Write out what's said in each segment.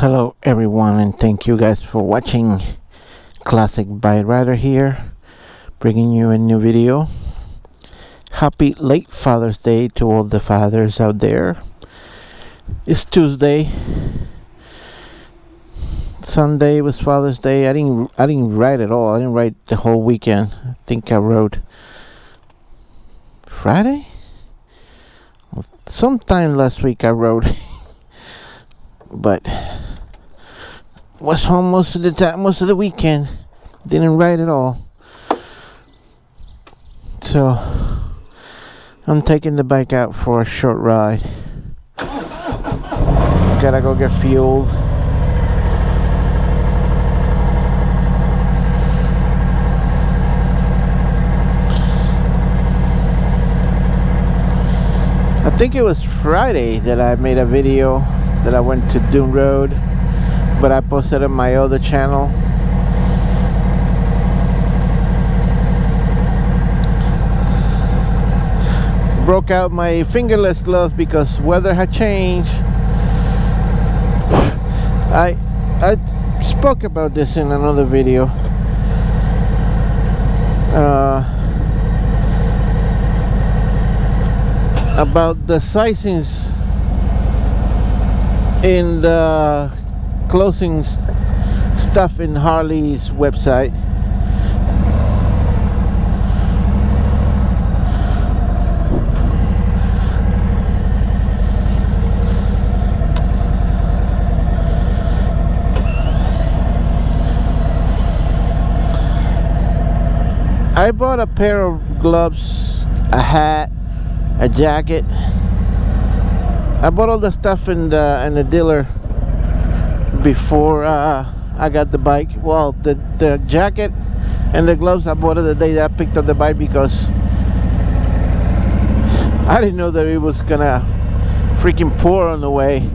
Hello everyone, and thank you guys for watching. Classic Bike Rider here, bringing you a new video. Happy late Father's Day to all the fathers out there. It's Tuesday. Sunday was Father's Day. I didn't ride at all. I didn't ride the whole weekend. I think I rode Friday? Sometime last week I rode. But was home most of the time, most of the weekend. Didn't ride at all. So I'm taking the bike out for a short ride. Gotta go get fueled. I think it was Friday that I made a video that I went to Dune Road, but I posted on my other channel. Broke out my fingerless gloves because weather had changed. I spoke about this in another video. About the sizings in the closing stuff in Harley's website. I bought a pair of gloves, a hat, a jacket. I bought all the stuff in the dealer before I got the bike. Well, the jacket and the gloves I bought it the day that I picked up the bike because I didn't know that it was gonna freaking pour on the way.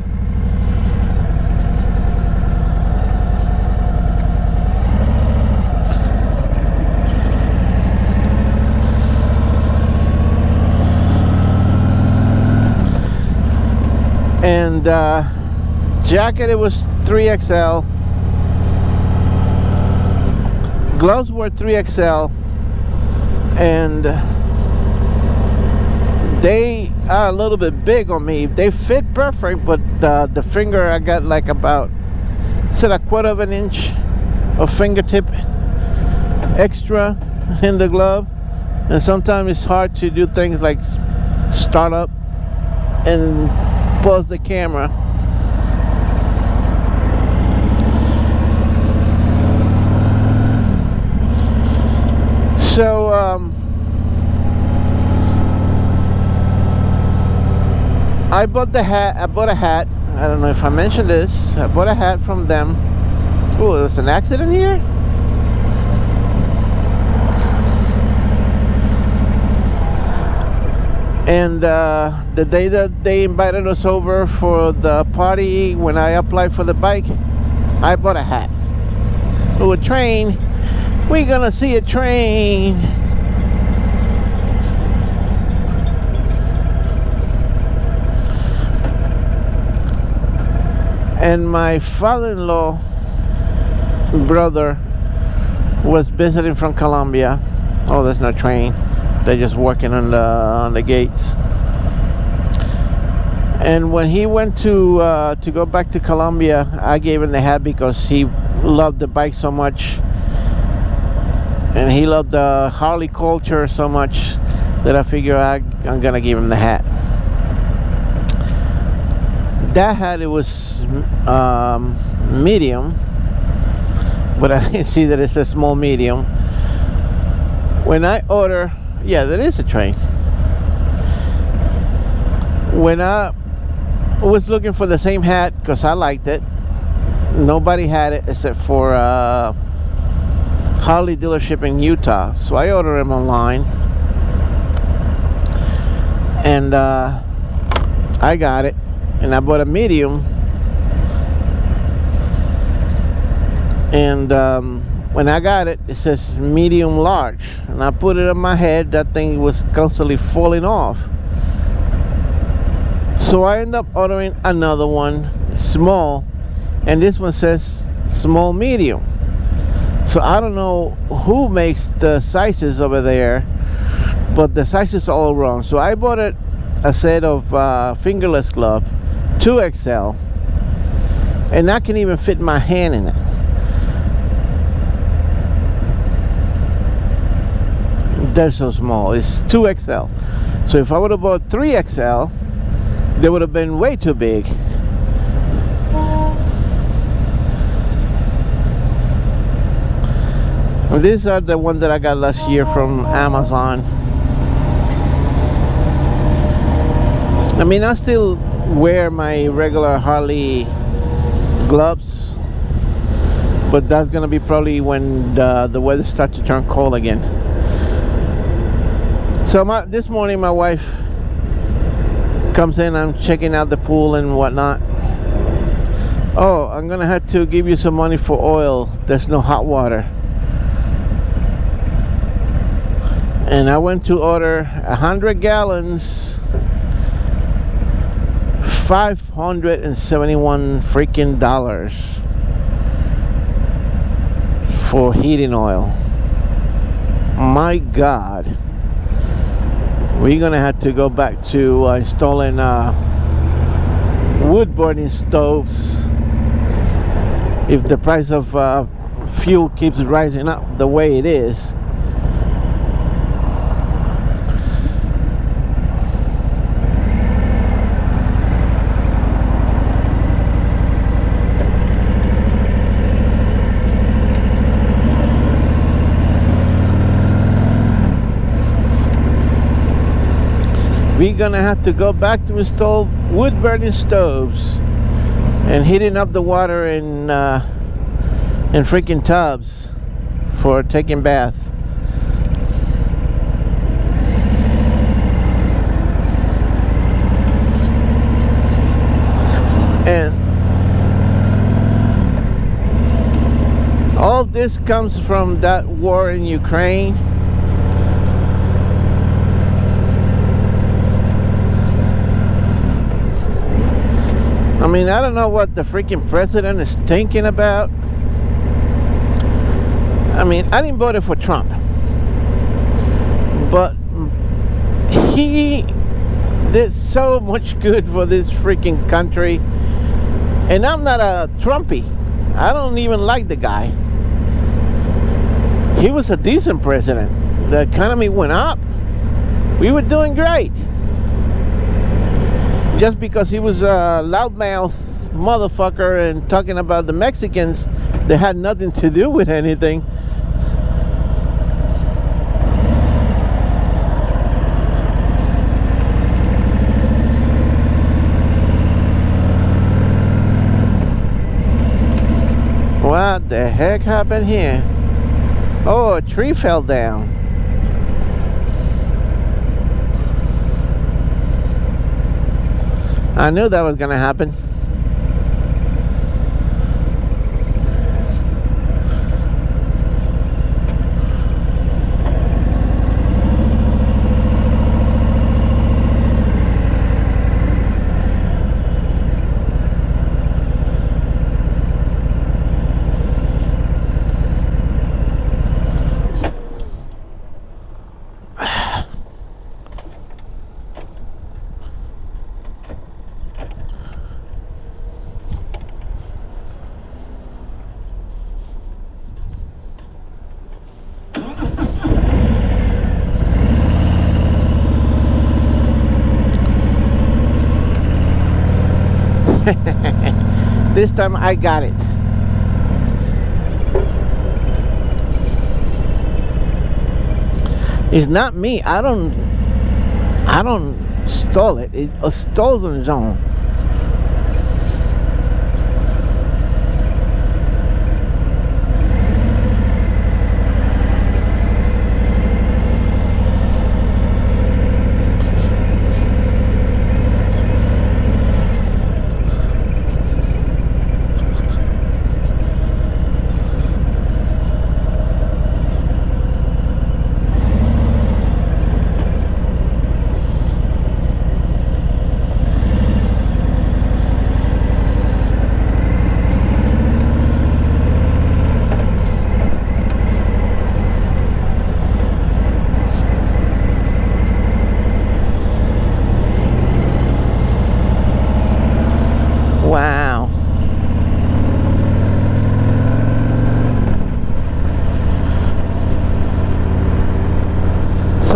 And jacket, it was 3XL. Gloves were 3XL, and they are a little bit big on me. They fit perfect, but the finger, I got like about, said a quarter of an inch of fingertip extra in the glove, and sometimes it's hard to do things like start up and pause the camera. So I bought the hat. I bought a hat. I don't know if I mentioned this. I bought a hat from them. Oh, there was an accident here? And the day that they invited us over for the party, when I applied for the bike, I bought a hat. Oh, a train. We're gonna see a train. And my father-in-law brother was visiting from Colombia. Oh, there's no train. They're just working on the gates. And when he went to go back to Colombia, I gave him the hat because he loved the bike so much, and he loved the Harley culture so much that I figure I'm gonna give him the hat. That hat, it was medium, but I didn't see that it says small medium. When I order, yeah, there is a train. When I was looking for the same hat, because I liked it, nobody had it except for Harley dealership in Utah. So I ordered them online, and I got it, and I bought a medium. And when I got it, it says medium large, and I put it on my head. That thing was constantly falling off. So I ended up ordering another one, small, and this one says small medium. So I don't know who makes the sizes over there, but the sizes are all wrong. So I bought a set of fingerless glove, 2XL, and I can even fit my hand in it. They're so small. It's 2XL. So if I would have bought 3XL, they would have been way too big. And these are the ones that I got last year from Amazon. I mean, I still wear my regular Harley gloves, but that's gonna be probably when the weather starts to turn cold again. So this morning my wife comes in, I'm checking out the pool and whatnot. Oh, I'm gonna have to give you some money for oil. There's no hot water. And I went to order 100 gallons, 571 freaking dollars for heating oil. My God. We're gonna have to go back to installing wood burning stoves if the price of fuel keeps rising up the way it is. We're gonna have to go back to install wood burning stoves and heating up the water in freaking tubs for taking baths. And all this comes from that war in Ukraine. I mean, I don't know what the freaking president is thinking about. I mean, I didn't vote for Trump, but he did so much good for this freaking country. And I'm not a Trumpy. I don't even like the guy. He was a decent president. The economy went up. We were doing great. Just because he was a loudmouth motherfucker and talking about the Mexicans that had nothing to do with anything. What the heck happened here? Oh, a tree fell down. I knew that was gonna happen. This time I got it. It's not me. I don't stall it. It stalls on its own.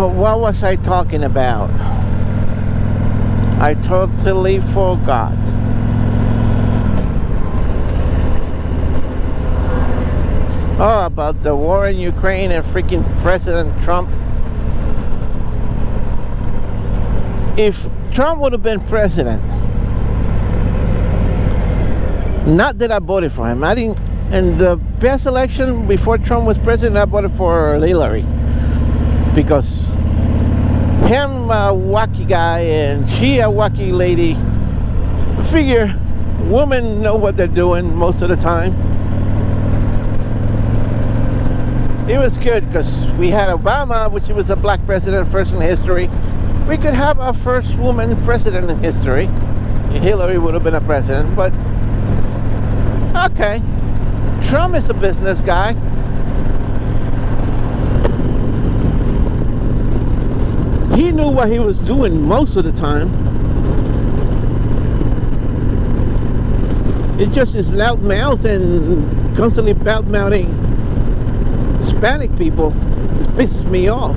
So what was I talking about? I totally forgot. Oh, about the war in Ukraine and freaking President Trump. If Trump would have been president, not that I voted for him. I didn't. In the past election before Trump was president, I voted for Hillary because him a wacky guy and she a wacky lady. I figure women know what they're doing most of the time. It was good because we had Obama, which was a black president, first in history. We could have our first woman president in history. Hillary would have been a president, but okay. Trump is a business guy. He knew what he was doing most of the time. It's just his loud mouth and constantly bad-mouthing Hispanic people. It pisses me off.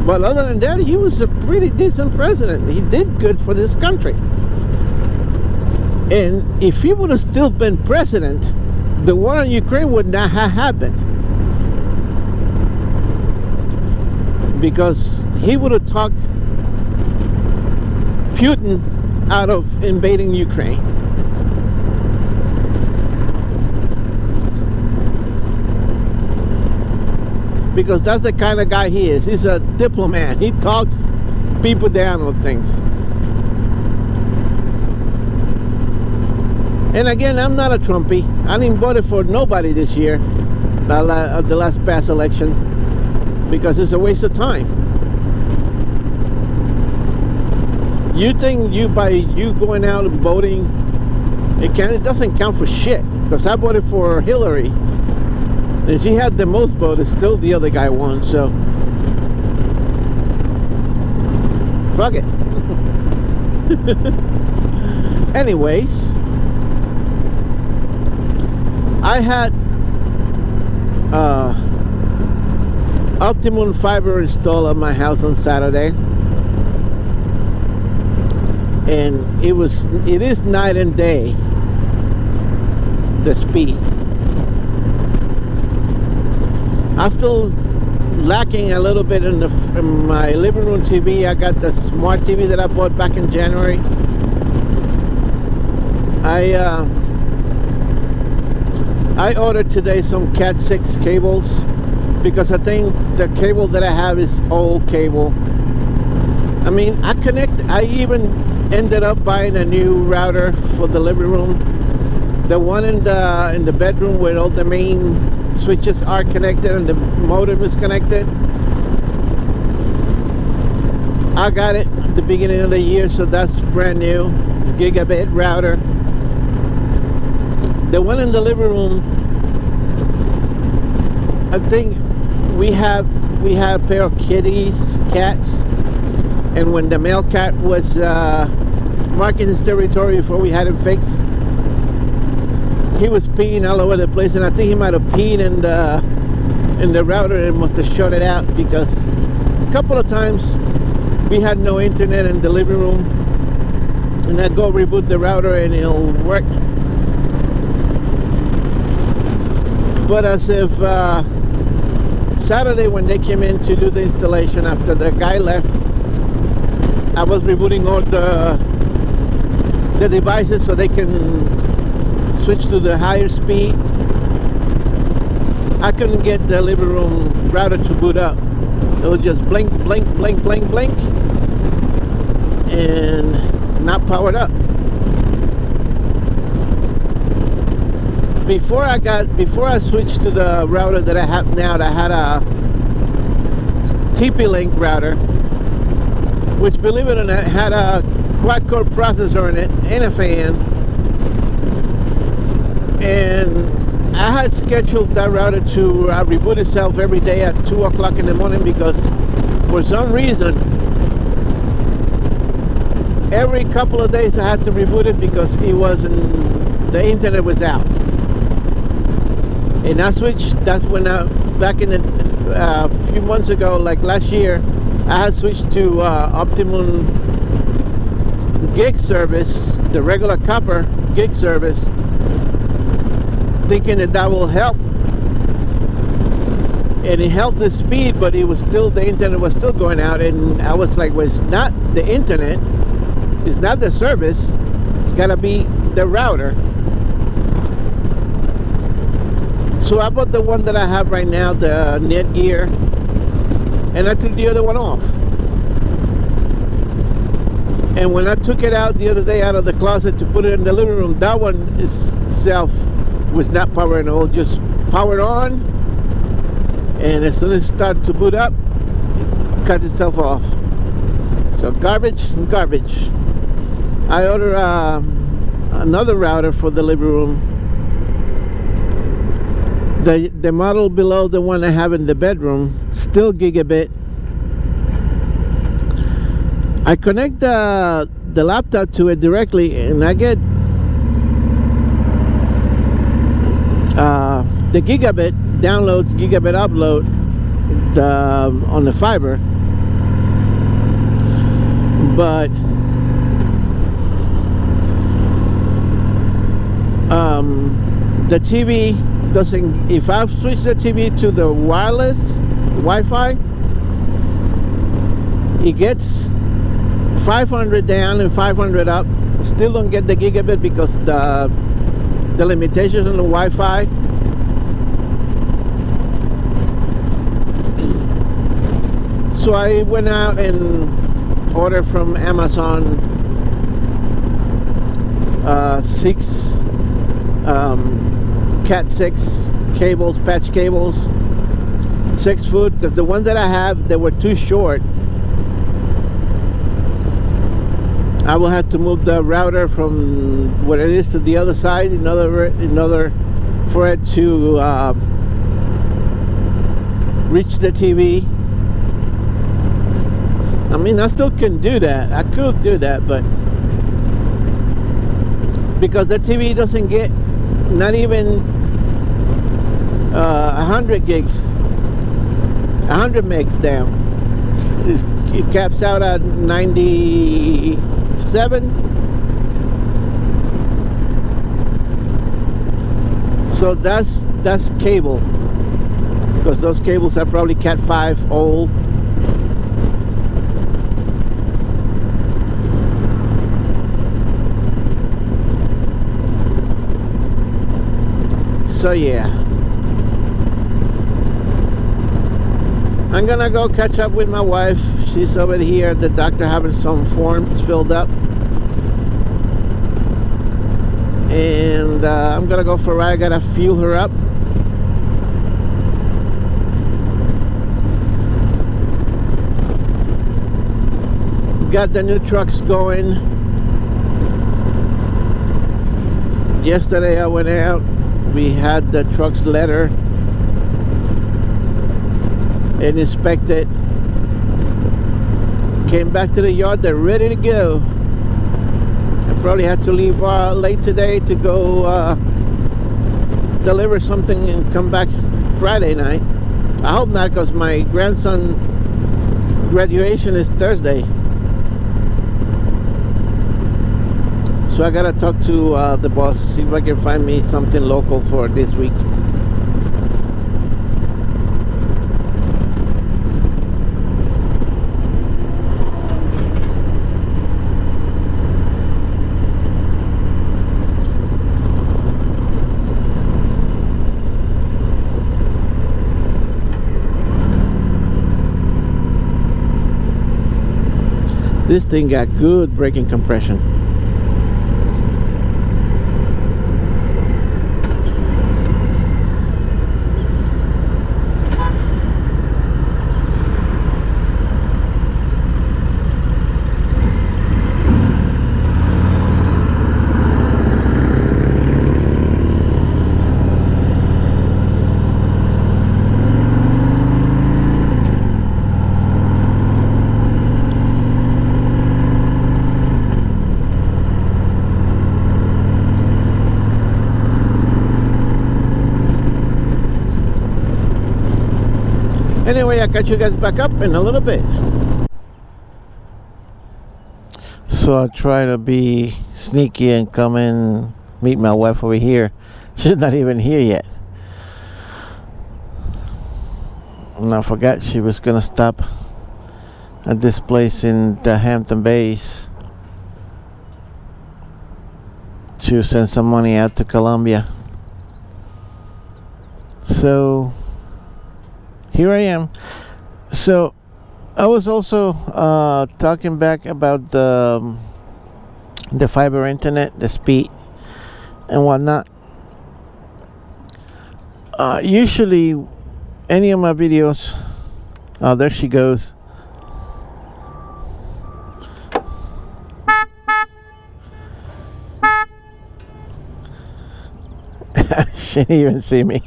But other than that, he was a pretty decent president. He did good for this country. And if he would have still been president, the war in Ukraine would not have happened. Because he would have talked Putin out of invading Ukraine. Because that's the kind of guy he is. He's a diplomat. He talks people down on things. And again, I'm not a Trumpy. I didn't vote for nobody this year, the last past election, because it's a waste of time. You think by you going out and voting, it doesn't count for shit. Because I voted for Hillary, and she had the most votes. Still, the other guy won. So, fuck it. Anyways. I had Optimum Fiber installed on my house on Saturday, and it is night and day, the speed. I'm still lacking a little bit in my living room TV. I got the smart TV that I bought back in January. I ordered today some Cat 6 cables because I think the cable that I have is old cable. I mean, I even ended up buying a new router for the living room. The one in the bedroom where all the main switches are connected and the modem is connected. I got it at the beginning of the year, so that's brand new. It's a gigabit router. The one in the living room, I think we had a pair of cats, and when the male cat was marking his territory before we had him fixed, he was peeing all over the place, and I think he might have peed in the router and must have shut it out, because a couple of times we had no internet in the living room, and I'd go reboot the router and it'll work. But as if Saturday when they came in to do the installation after the guy left, I was rebooting all the devices so they can switch to the higher speed. I couldn't get the living room router to boot up. It would just blink, blink, blink, blink, blink, and not powered up. Before I switched to the router that I have now, that had a TP-Link router, which, believe it or not, had a quad-core processor in it and a fan. And I had scheduled that router to reboot itself every day at 2 o'clock in the morning, because for some reason every couple of days I had to reboot it because the internet was out. And I switched. That's when back in a few months ago, like last year, I had switched to Optimum gig service, the regular copper gig service, thinking that that will help. And it helped the speed, but it was still, the internet was still going out, and I was like, well, it's not the internet, it's not the service, it's gotta be the router. So I bought the one that I have right now, the Netgear, and I took the other one off. And when I took it out the other day out of the closet to put it in the living room, that one itself was not powering on, just powered on, and as soon as it started to boot up, it cut itself off. So garbage. I ordered another router for the living room. The model below the one I have in the bedroom, still gigabit. I connect the laptop to it directly, and I get the gigabit downloads, gigabit upload on the fiber, but the TV doesn't. If I switch the TV to the wireless Wi-Fi, it gets 500 down and 500 up. Still don't get the gigabit because the limitations on the Wi-Fi. So I went out and ordered from Amazon 6 Cat 6 cables, patch cables, 6 foot, because the ones that I have, they were too short. I will have to move the router from where it is to the other side, another for it to reach the TV. I mean, I still can do that. I could do that, but because the TV doesn't get not even 100 gigs, 100 megs down. It caps out at 97. So that's cable, because those cables are probably Cat 5 old. So yeah, I'm gonna go catch up with my wife. She's over here at the doctor having some forms filled up, and I'm gonna go for a ride. I gotta fuel her up. Got the new trucks going. Yesterday I went out. We had the truck's letter and inspected. Came back to the yard, they're ready to go. I probably had to leave late today to go deliver something and come back Friday night. I hope not, because my grandson graduation is Thursday. So I gotta talk to the boss, see if I can find me something local for this week. This thing got good braking compression. Anyway, I'll catch you guys back up in a little bit. So I try to be sneaky and come in, meet my wife over here. She's not even here yet. And I forgot she was gonna stop at this place in the Hampton Bays to send some money out to Colombia. So here I am. So I was also talking back about the fiber internet, the speed and whatnot. Usually any of my videos, oh, there she goes. She didn't even see me.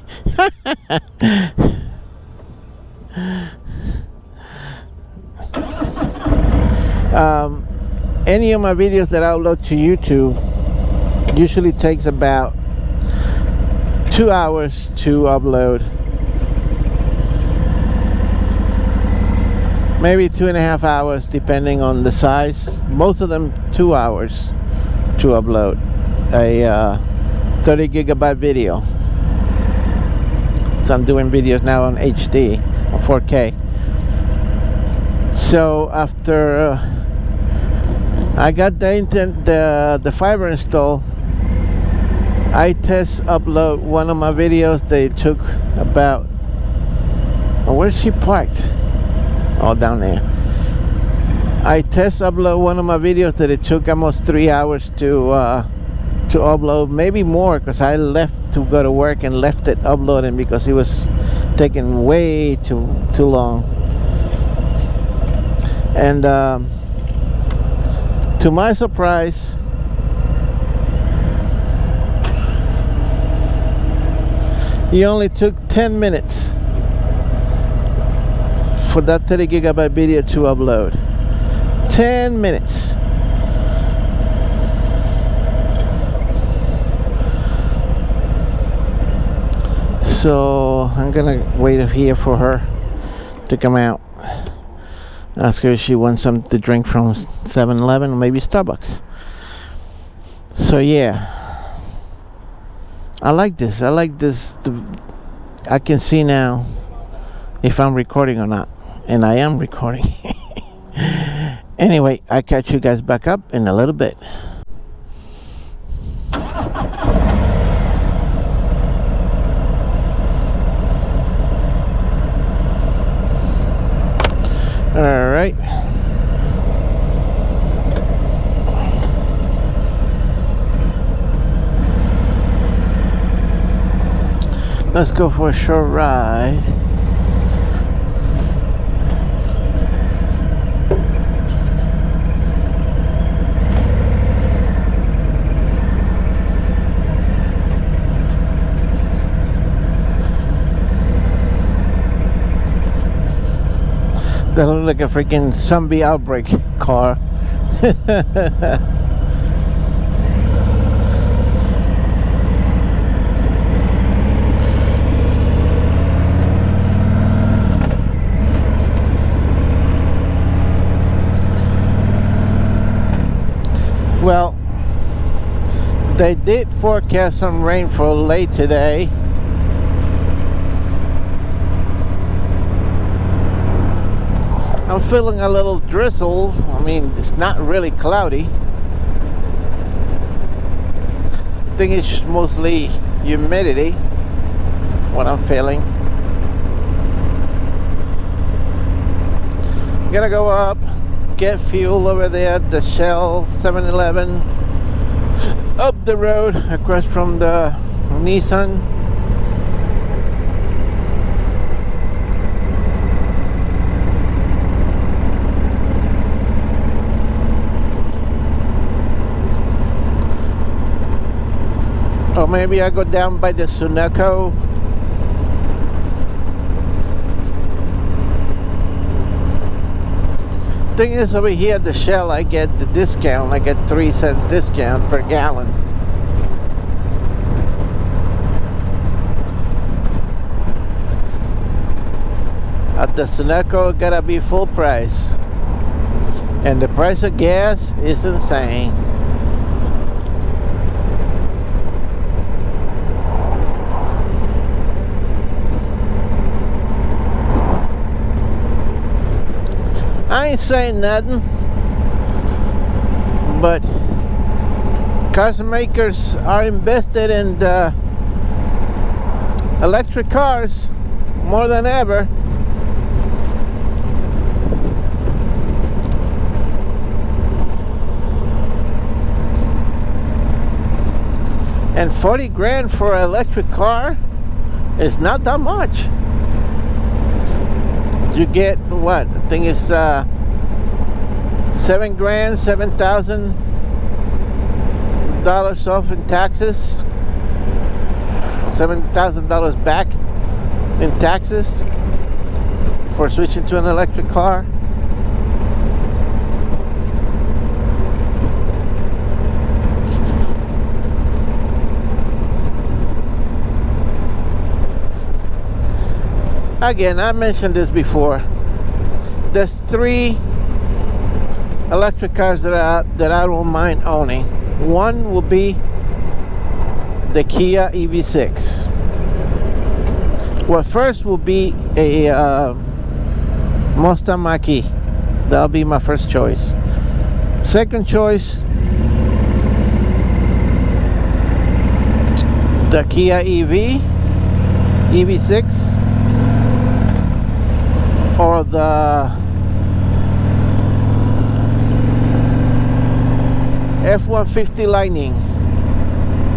Any of my videos that I upload to YouTube usually takes about 2 hours to upload, maybe 2.5 hours depending on the size. Most of them 2 hours to upload a 30 gigabyte video. So I'm doing videos now on HD or 4K. So after I got the fiber installed, I test upload one of my videos. They took about, oh, where's she parked? Oh, down there. I test upload one of my videos that it took almost 3 hours to upload, maybe more, because I left to go to work and left it uploading because it was taking way too long. And to my surprise, it only took 10 minutes for that 30 gigabyte video to upload. 10 minutes. So I'm gonna wait here for her to come out. Ask her if she wants something to drink from 7-Eleven or maybe Starbucks. So yeah, I like this. I can see now if I'm recording or not, and I am recording. Anyway, I'll catch you guys back up in a little bit. All right. Let's go for a short ride. That looks like a freaking zombie outbreak car. Well, they did forecast some rainfall late today. I'm feeling a little drizzle. I mean, it's not really cloudy. I think it's mostly humidity, what I'm feeling. I'm gonna go up, get fuel over there at the Shell 7-Eleven, up the road across from the Nissan. Or maybe I go down by the Sunoco. Thing is, over here at the Shell, I get the discount. I get 3 cents discount per gallon. At the Sunoco, it gotta be full price. And the price of gas is insane. I ain't saying nothing, but car makers are invested in the electric cars more than ever. And 40 grand for an electric car is not that much. You get what? I think it's 7 grand, $7,000 off in taxes, $7,000 back in taxes for switching to an electric car. Again, I mentioned this before. There's 3 electric cars that I don't mind owning. One will be the Kia EV6. Well, first will be a Mustang Mach-E. That'll be my first choice. Second choice, the Kia EV6. Or the F-150 Lightning.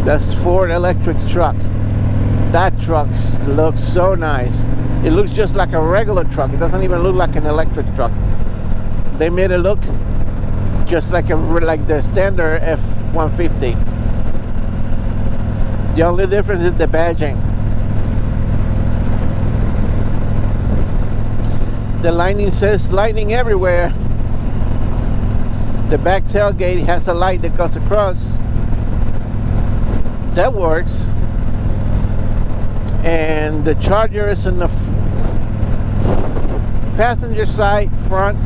That's Ford electric truck. That truck looks so nice. It looks just like a regular truck. It doesn't even look like an electric truck. They made it look just like the standard F-150. The only difference is the badging. The Lightning says lightning everywhere. The back tailgate has a light that goes across. That works. And the charger is in the passenger side front.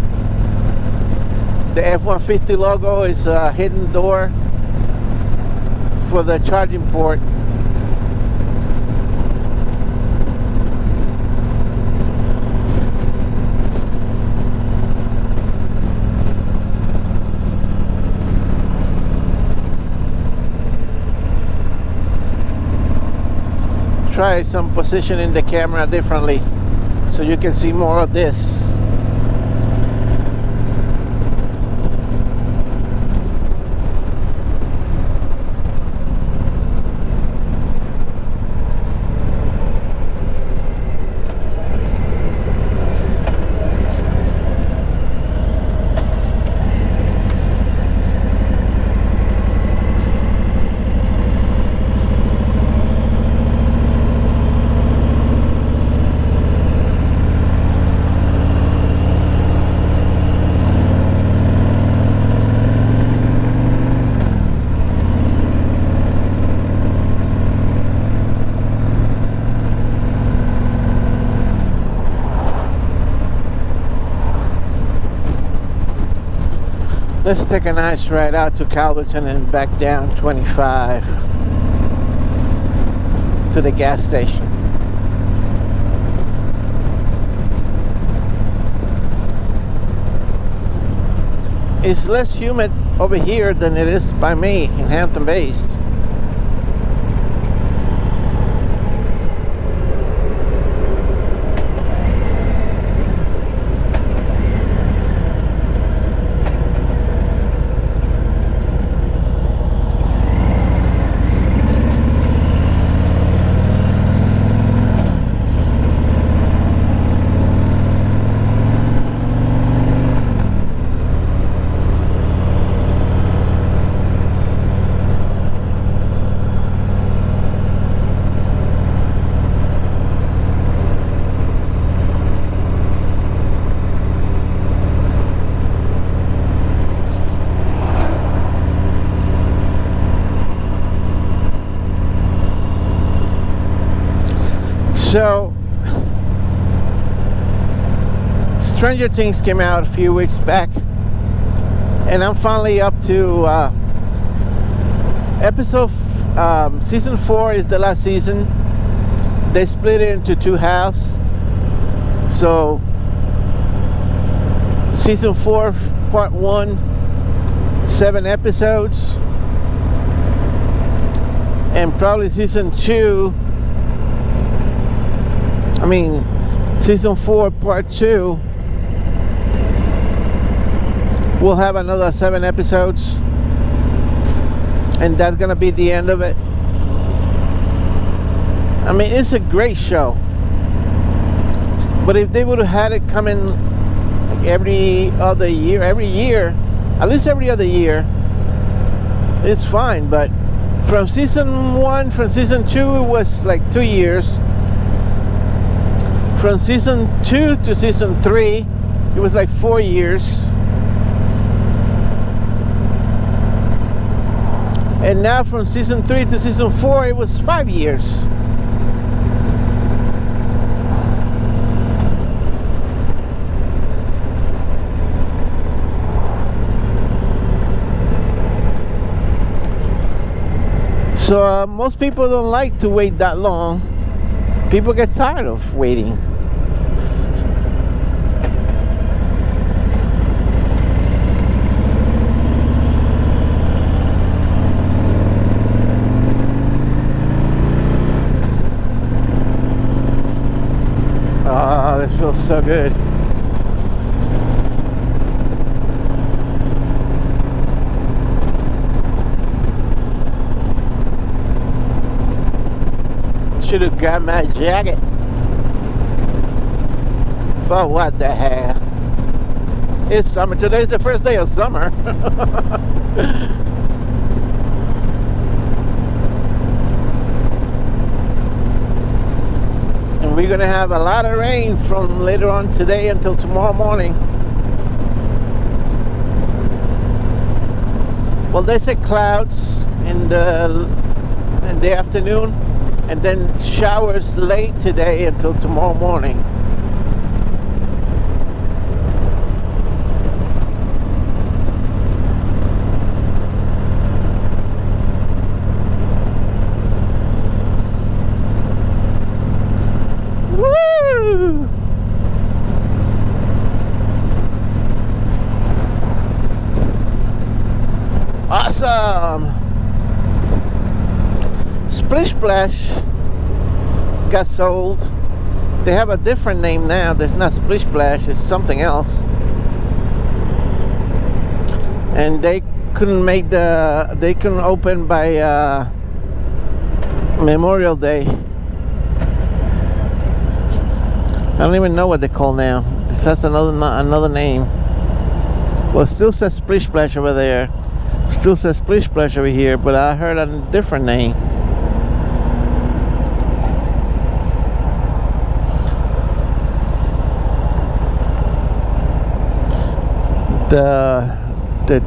The F-150 logo is a hidden door for the charging port. Try some positioning the camera differently so you can see more of this. Let's take a nice ride out to Calverton and back down 25 to the gas station. It's less humid over here than it is by me in Hampton Bays. So Stranger Things came out a few weeks back, and I'm finally up to season 4 is the last season. They split it into 2 halves. So season 4 part 1, 7 episodes, and probably season 4 part 2 will have another 7 episodes, and that's gonna be the end of it. I mean, it's a great show, but if they would have had it coming like every other year, at least every other year, it's fine. But from season 1, from season 2, it was like 2 years. From season 2 to season 3, it was like 4 years. And now from season 3 to season 4, it was 5 years. So most people don't like to wait that long. People get tired of waiting. Oh, this feels so good. Should have got my jacket. But what the hell? It's summer. Today's the first day of summer. And we're gonna have a lot of rain from later on today until tomorrow morning. Well, they said clouds in the afternoon, and then showers late today until tomorrow morning. Woo! Awesome! Splish Splash got sold. They have a different name now. There's not Splish Splash, it's something else. And they couldn't open by Memorial Day. I don't even know what they call now. This has another name. Well, it still says Splish Splash over there. Still says Splish Splash over here, but I heard a different name. The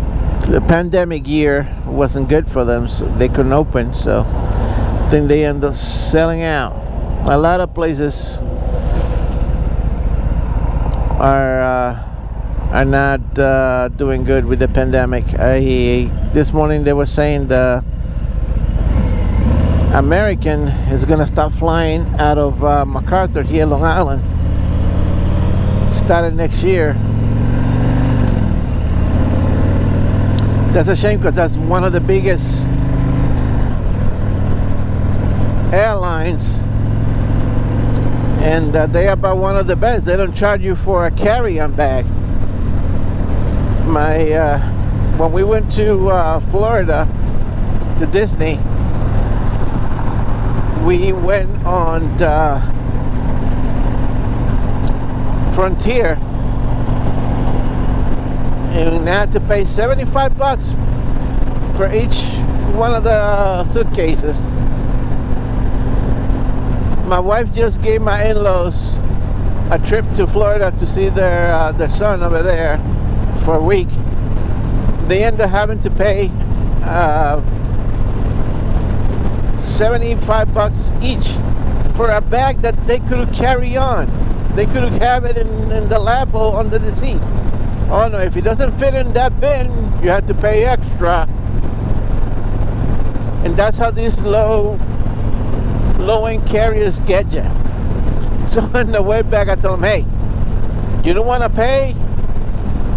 pandemic year wasn't good for them, so they couldn't open. So I think they ended up selling out. A lot of places are not doing good with the pandemic. This morning they were saying the American is gonna stop flying out of MacArthur here, Long Island, starting next year. That's a shame, because that's one of the biggest airlines, and they are about one of the best. They don't charge you for a carry-on bag. When we went to Florida to Disney, we went on the Frontier, and I had to pay $75 for each one of the suitcases. My wife just gave my in-laws a trip to Florida to see their son over there for a week. They end up having to pay $75 each for a bag that they could carry on. They could have it in the lap or under the seat. Oh no, if it doesn't fit in that bin, you have to pay extra. And that's how these low-end carriers get you. So on the way back, I told them, hey, you don't want to pay?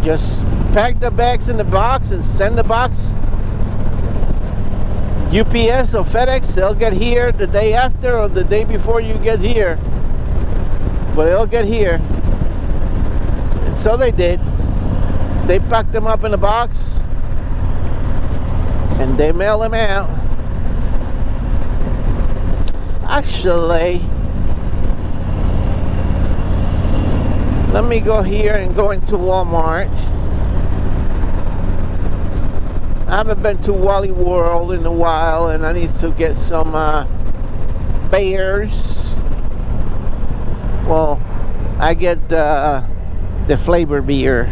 Just pack the bags in the box and send the box. UPS or FedEx, they'll get here the day after or the day before you get here. But they'll get here. And so they did. They packed them up in a box and they mail them out. Actually, let me go here and go into Walmart. I haven't been to Wally World in a while, and I need to get some beers. Well, I get the flavor beers.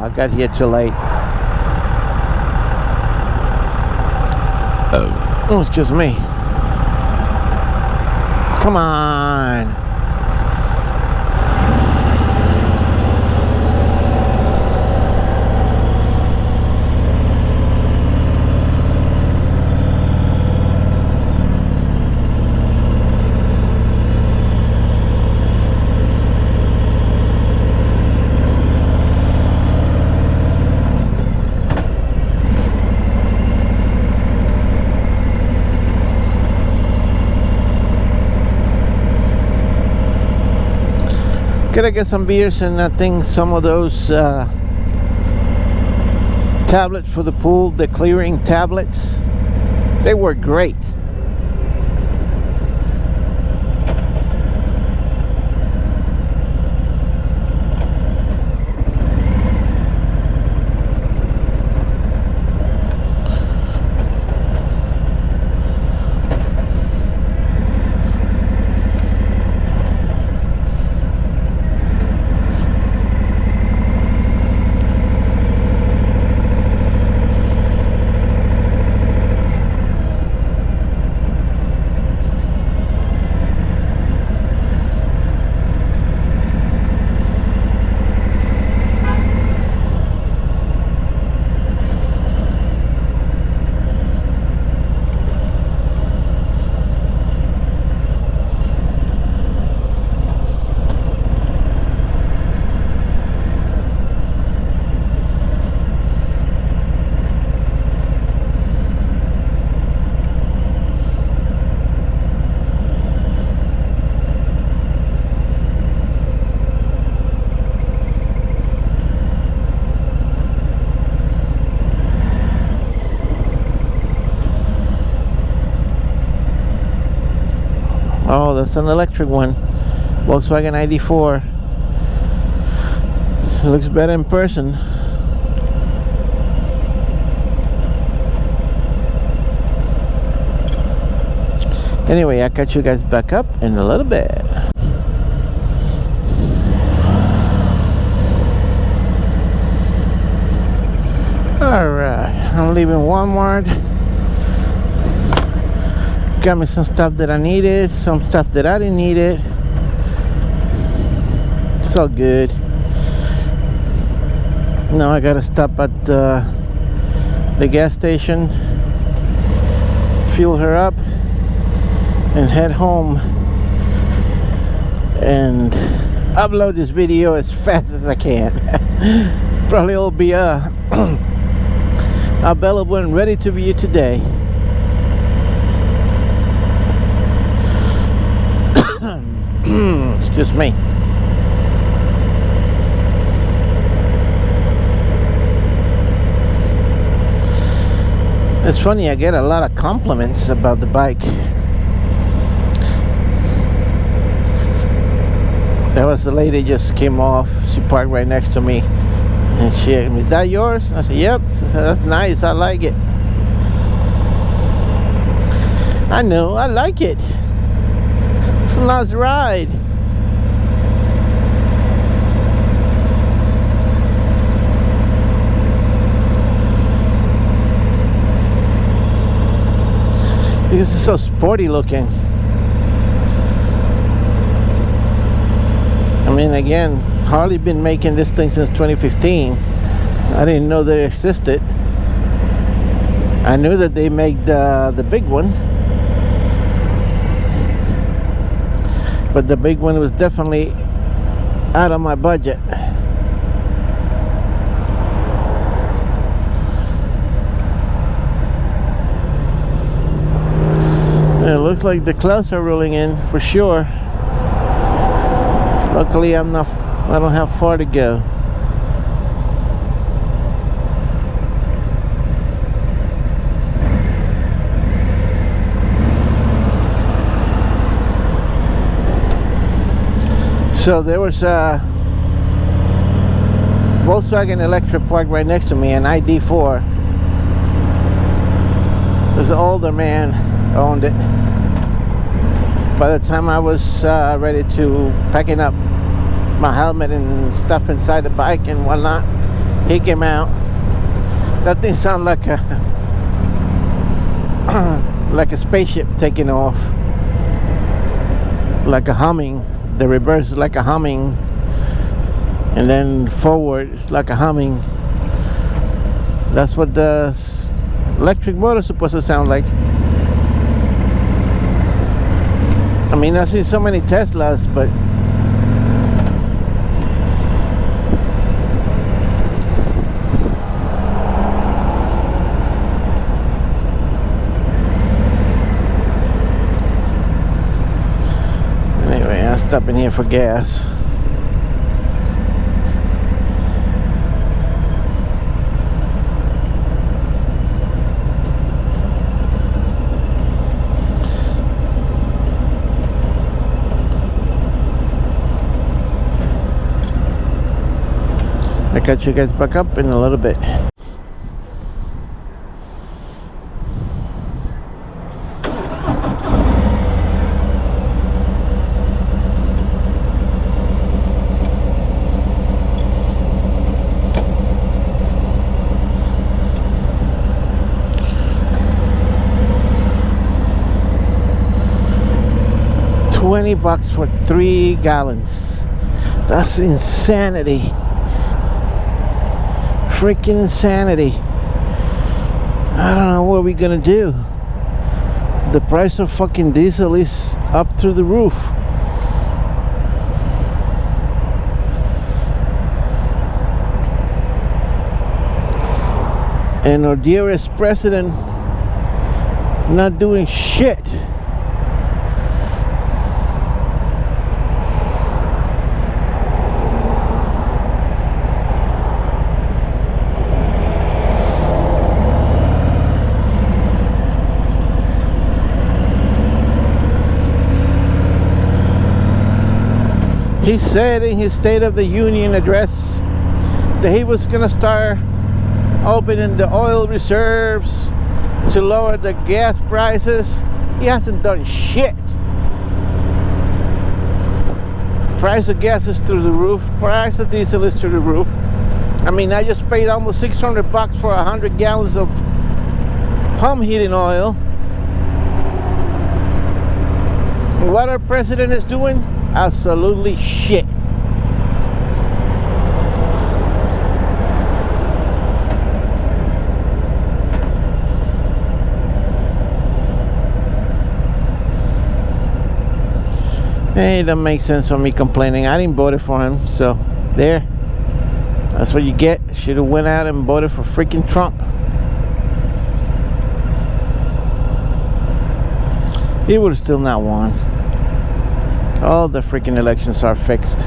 I got here too late. Oh, excuse me. Come on. Gotta get some beers, and I think some of those tablets for the pool, the clearing tablets, they work great. Oh, that's an electric one. Volkswagen ID4. It looks better in person. Anyway, I'll catch you guys back up in a little bit. Alright, I'm leaving Walmart. Got me some stuff that I needed, some stuff that I didn't need it. It's all good. Now I gotta stop at the gas station, fuel her up, and head home and upload this video as fast as I can. Probably will be available and ready to view today. Excuse me. It's funny, I get a lot of compliments about the bike. There was a lady just came off. She parked right next to me, and she, is that yours? I said, yep. She said, that's nice, I like it. I know, I like it. It's a nice ride. This is so sporty looking. I mean, again, Harley been making this thing since 2015. I didn't know they existed. I knew that they made the big one, but the big one was definitely out of my budget. It looks like the clouds are rolling in for sure. Luckily I don't have far to go. So there was a Volkswagen electric park right next to me, an ID4. This older man owned it. By the time I was ready to packing up my helmet and stuff inside the bike and whatnot, he came out. That thing sounded like a like a spaceship taking off, like a humming. The reverse is like a humming, and then forward is like a humming. That's what the electric motor is supposed to sound like. I mean, I've seen so many Teslas, but anyway, I'll stop in here for gas. I'll catch you guys back up in a little bit. $20 for 3 gallons. That's insanity. Freaking insanity. I don't know what we're gonna do. The price of fucking diesel is up through the roof. And our dearest president not doing shit. He said in his State of the Union address that he was gonna start opening the oil reserves to lower the gas prices. He hasn't done shit. Price of gas is through the roof. Price of diesel is through the roof. I mean, I just paid almost $600 for 100 gallons of home heating oil. And what our president is doing? Absolutely shit. Hey, it doesn't make sense for me complaining. I didn't vote for him, so there. That's what you get. Should have went out and voted for freaking Trump. He would have still not won. All the freaking elections are fixed.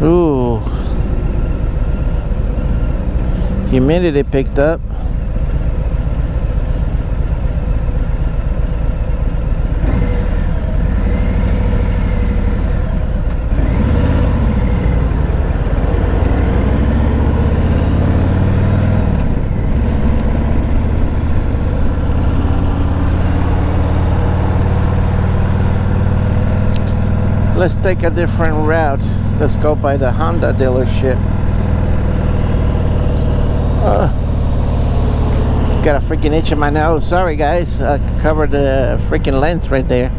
Ooh. Humidity picked up. Let's take a different route. Let's go by the Honda dealership. Got a freaking itch in my nose. Sorry guys, I covered the freaking lens right there.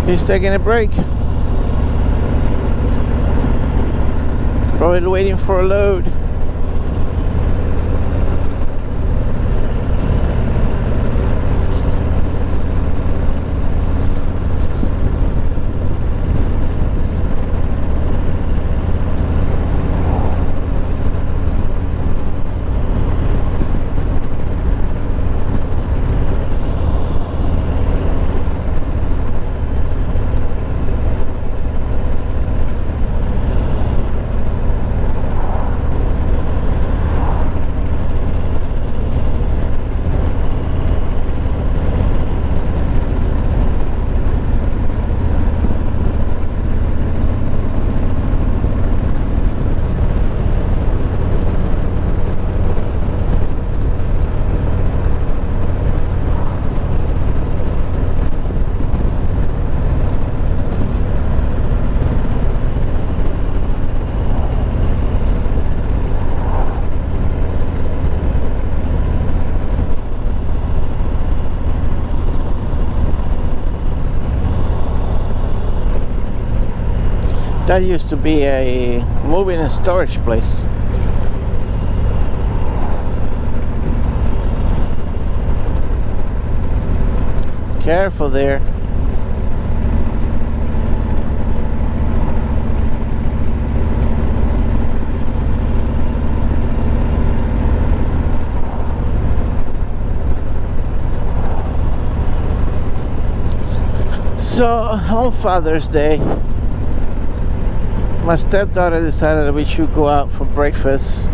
He's taking a break. Probably waiting for a load. That used to be a moving and storage place. Careful there. So on Father's Day, my stepdaughter decided that we should go out for breakfast.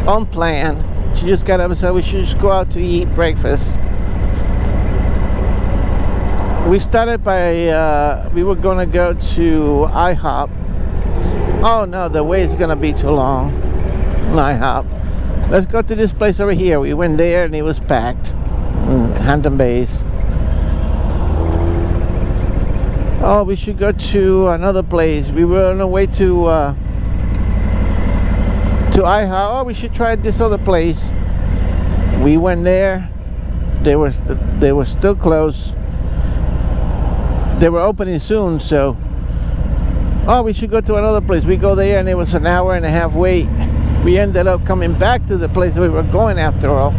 On plan. She just got up and said we should just go out to eat breakfast. We started by, we were gonna go to IHOP. Oh no, the wait is gonna be too long. IHOP. Let's go to this place over here. We went there and it was packed. Hampton Bays. Oh, we should go to another place. We were on the way to IHOP. Oh, we should try this other place. We went there. They were still closed. They were opening soon, so oh, we should go to another place. We go there and it was an hour and a half wait. We ended up coming back to the place we were going after all.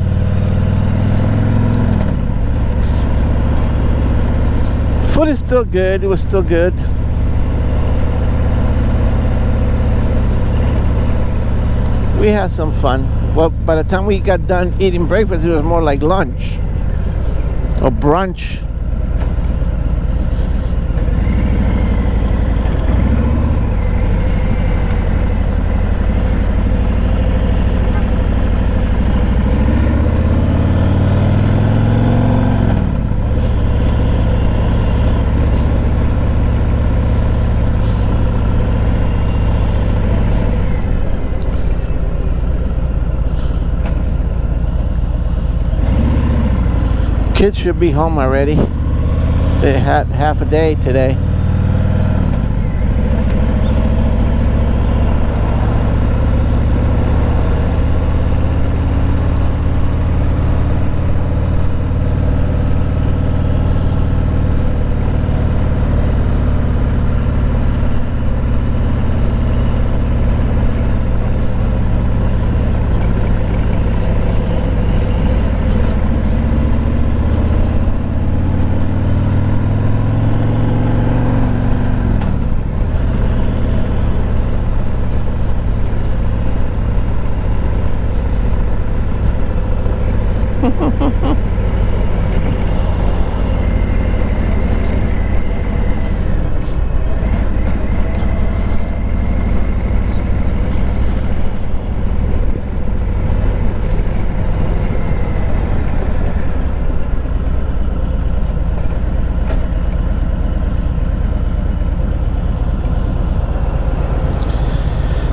Food is still good. It was still good. We had some fun. Well, by the time we got done eating breakfast, it was more like lunch or brunch. Kids should be home already. They had half a day today.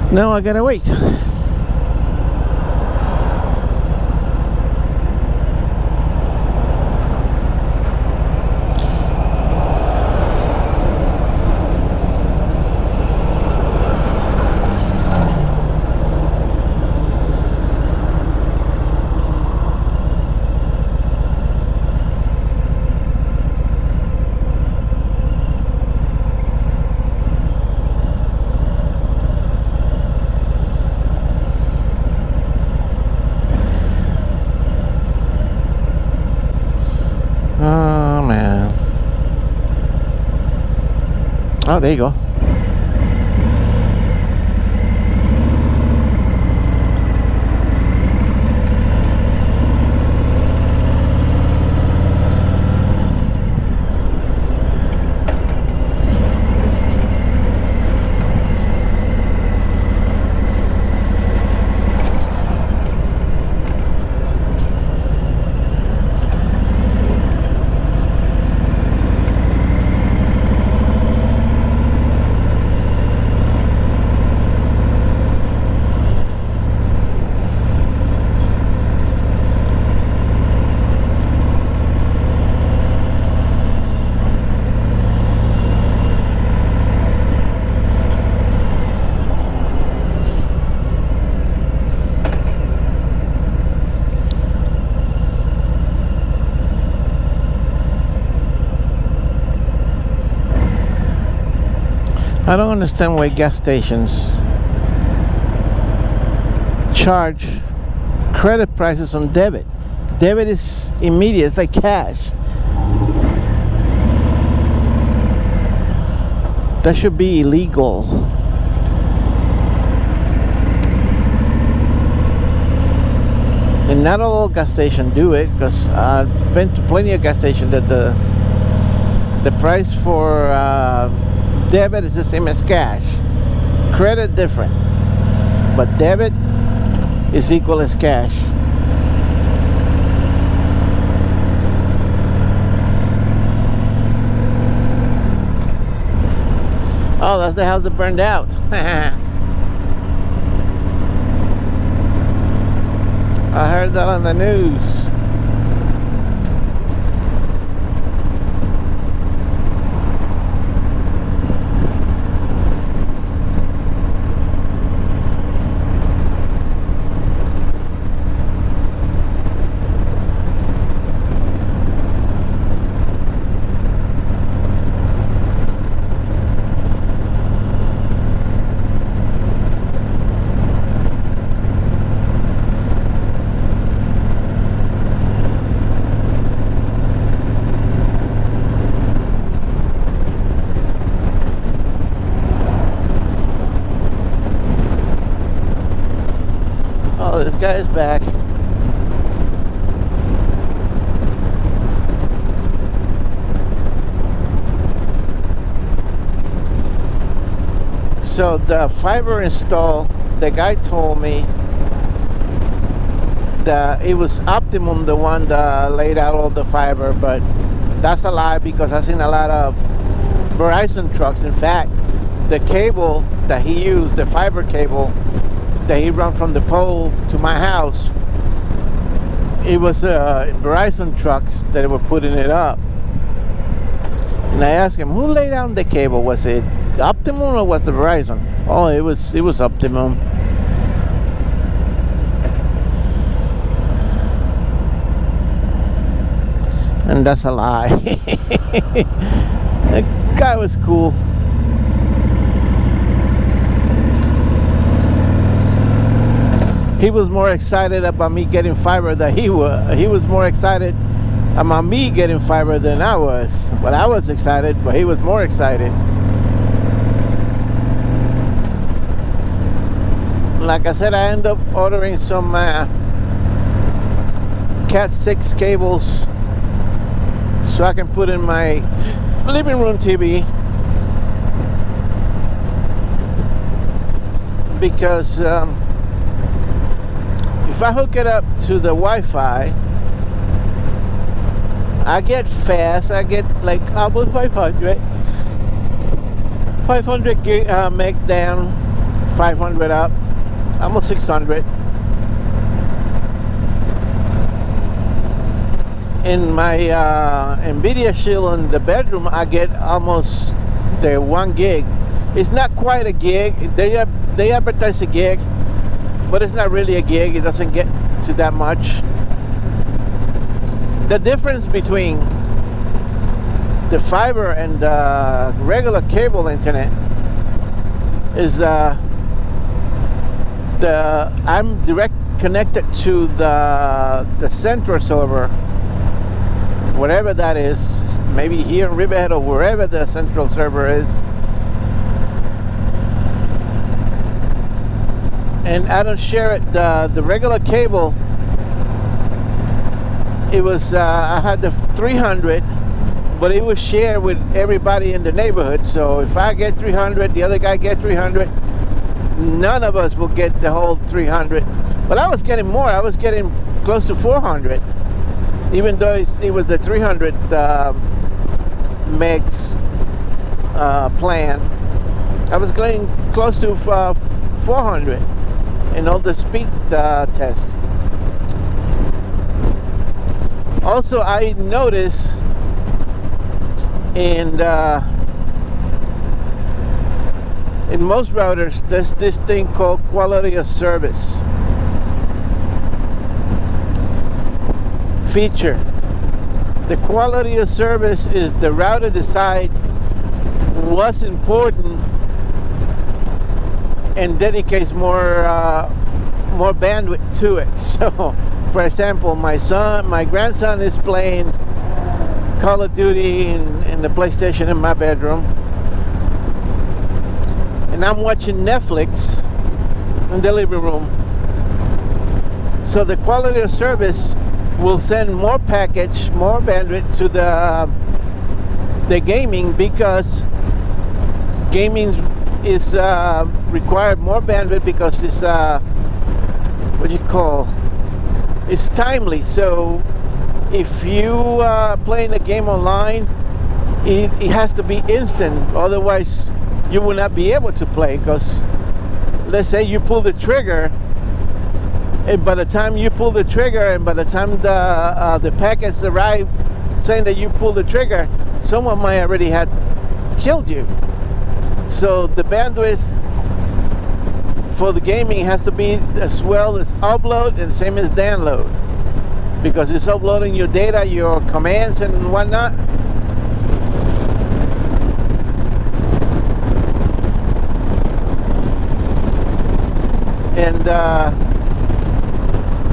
Now I gotta wait. Oh man. Oh, there you go. I don't understand why gas stations charge credit prices on debit. Debit is immediate, it's like cash. That should be illegal. And not all gas stations do it, because I've been to plenty of gas stations that the price for debit is the same as cash. Credit different, but debit is equal as cash. Oh, that's the house that burned out. I heard that on the news. Oh, this guy is back. So the fiber install, the guy told me that it was Optimum, the one that laid out all the fiber, but that's a lie, because I've seen a lot of Verizon trucks. In fact, the cable that he used, the fiber cable that he run from the pole to my house, it was Verizon trucks that were putting it up. And I asked him, who laid down the cable? Was it Optimum or was it Verizon? Oh, it was Optimum. And that's a lie. That guy was cool. He was more excited about me getting fiber than he was. He was more excited about me getting fiber than I was. But I was excited, but he was more excited. Like I said, I ended up ordering some Cat 6 cables so I can put in my living room TV, because if I hook it up to the Wi-Fi, I get fast. I get like almost 500 megs down 500 up, almost 600. In my NVIDIA Shield in the bedroom, I get almost the 1 gig. It's not quite a gig. They advertise a gig, but it's not really a gig. It doesn't get to that much. The difference between the fiber and the regular cable internet is I'm direct connected to the central server, whatever that is, maybe here in Riverhead or wherever the central server is. And I don't share it. The regular cable, it was I had the 300, but it was shared with everybody in the neighborhood. So if I get 300, the other guy gets 300, none of us will get the whole 300. But I was getting more. I was getting close to 400, even though it was the 300 megs plan. I was getting close to 400 in all the speed tests. Also, I noticed in most routers there's this thing called quality of service feature. The quality of service is the router decide what's important and dedicates more bandwidth to it. So, for example, my grandson is playing Call of Duty in the PlayStation in my bedroom, and I'm watching Netflix in the living room. So the quality of service will send more package, more bandwidth to the gaming, because gaming is required more bandwidth because it's it's timely. So if you playing a game online, it has to be instant, otherwise you will not be able to play. Because let's say you pull the trigger, and by the time you pull the trigger and by the time the packets arrive saying that you pulled the trigger, someone might already had killed you. So the bandwidth for the gaming has to be as well as upload and same as download, because it's uploading your data, your commands and whatnot. And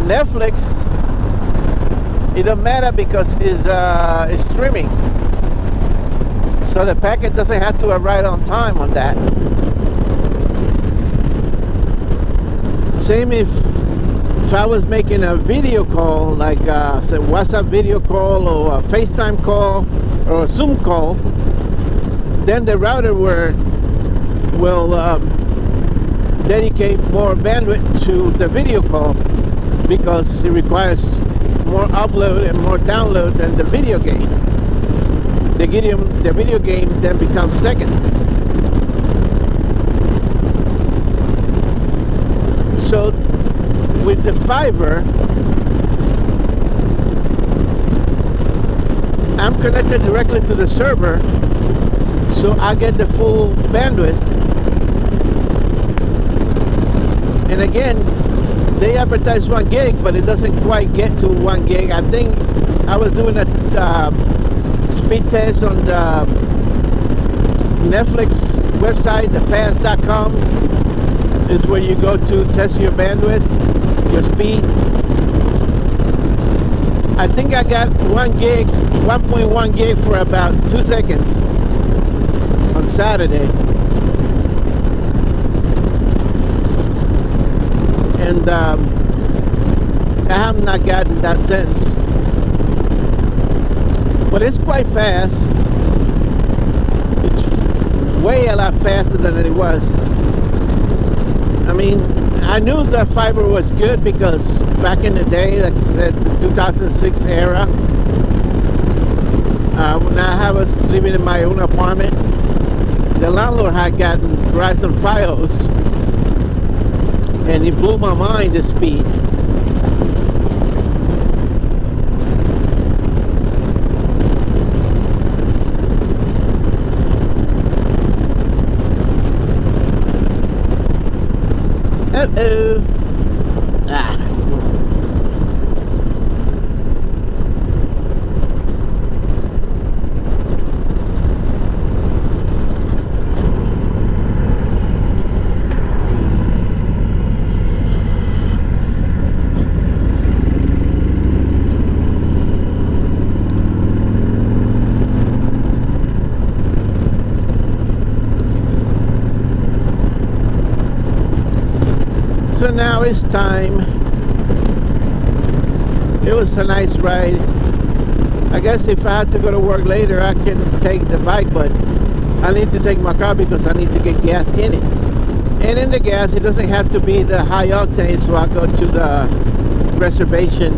Netflix, it don't matter because it's streaming, so the packet doesn't have to arrive on time on that. Same if I was making a video call, like say WhatsApp video call or a FaceTime call or a Zoom call, then the router will dedicate more bandwidth to the video call, because it requires more upload and more download than the video game. The video game then becomes second. So with the fiber, I'm connected directly to the server, so I get the full bandwidth. And again, they advertise 1 gig, but it doesn't quite get to 1 gig. I think I was doing a speed test on the Netflix website, thefast.com is where you go to test your bandwidth, your speed. I think I got 1 gig, 1.1 gig for about 2 seconds on Saturday. And I have not gotten that since. But it's quite fast. It's way a lot faster than it was. I mean, I knew the fiber was good because back in the day, like I said, the 2006 era, when I was living in my own apartment, the landlord had gotten Verizon Fios, and it blew my mind, the speed. Uh-oh. Ah. So now it's time. It was a nice ride. I guess if I had to go to work later, I can take the bike, but I need to take my car because I need to get gas in it. And in the gas, it doesn't have to be the high octane, so I go to the reservation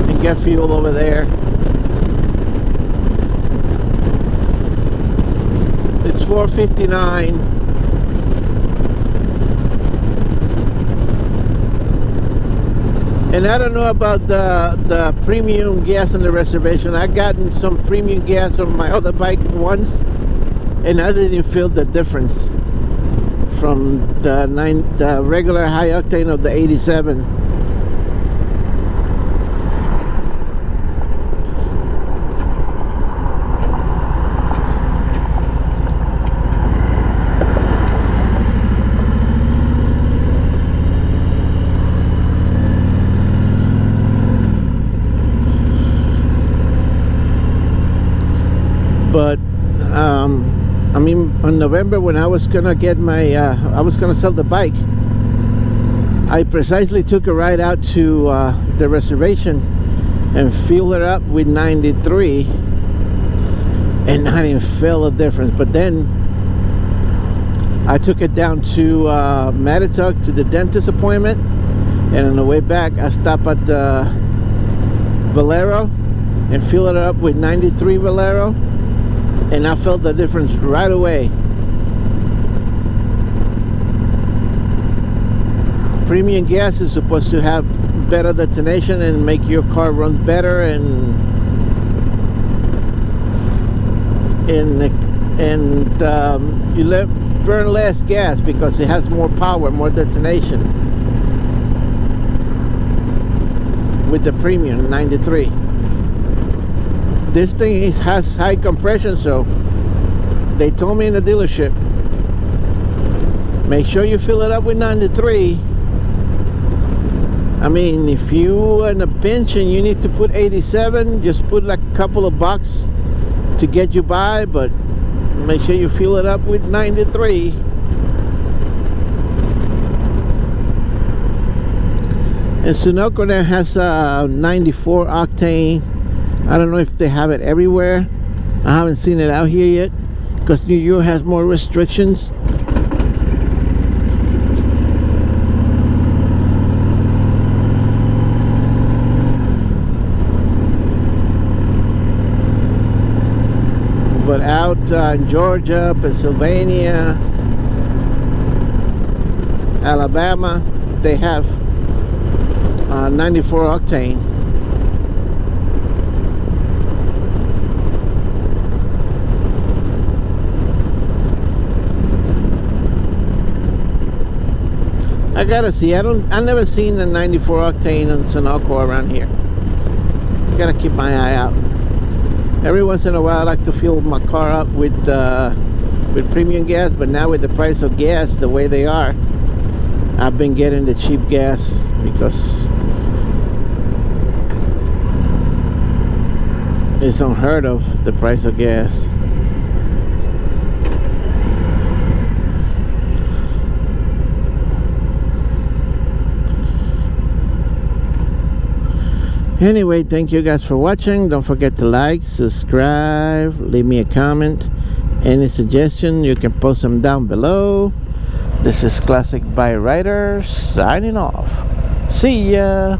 and get fuel over there. It's $4.59. And I don't know about the premium gas on the reservation. I gotten some premium gas on my other bike once, and I didn't feel the difference from the regular high octane of the 87. But I mean, in November, when I was gonna get my I was gonna sell the bike, I precisely took a ride out to the reservation and filled it up with 93, and I didn't feel a difference. But then I took it down to Matituck to the dentist appointment, and on the way back I stopped at the Valero and filled it up with 93 Valero, and I felt the difference right away. Premium gas is supposed to have better detonation and make your car run better, and you burn less gas because it has more power, more detonation with the premium 93. This thing has high compression, so they told me in the dealership, make sure you fill it up with 93. I mean, if you in a pinch and you need to put 87, just put like a couple of bucks to get you by, but make sure you fill it up with 93. And Sunoco now has a 94 octane. I don't know if they have it everywhere. I haven't seen it out here yet because New York has more restrictions. But out in Georgia, Pennsylvania, Alabama, they have 94 octane. I gotta see. I never seen the 94 octane on Sunoco around here. Gotta keep my eye out. Every once in a while I like to fill my car up with premium gas, but now with the price of gas the way they are, I've been getting the cheap gas because it's unheard of, the price of gas. Anyway, thank you guys for watching. Don't forget to like, subscribe, leave me a comment. Any suggestion, you can post them down below. This is Classic Bike Rider signing off. See ya.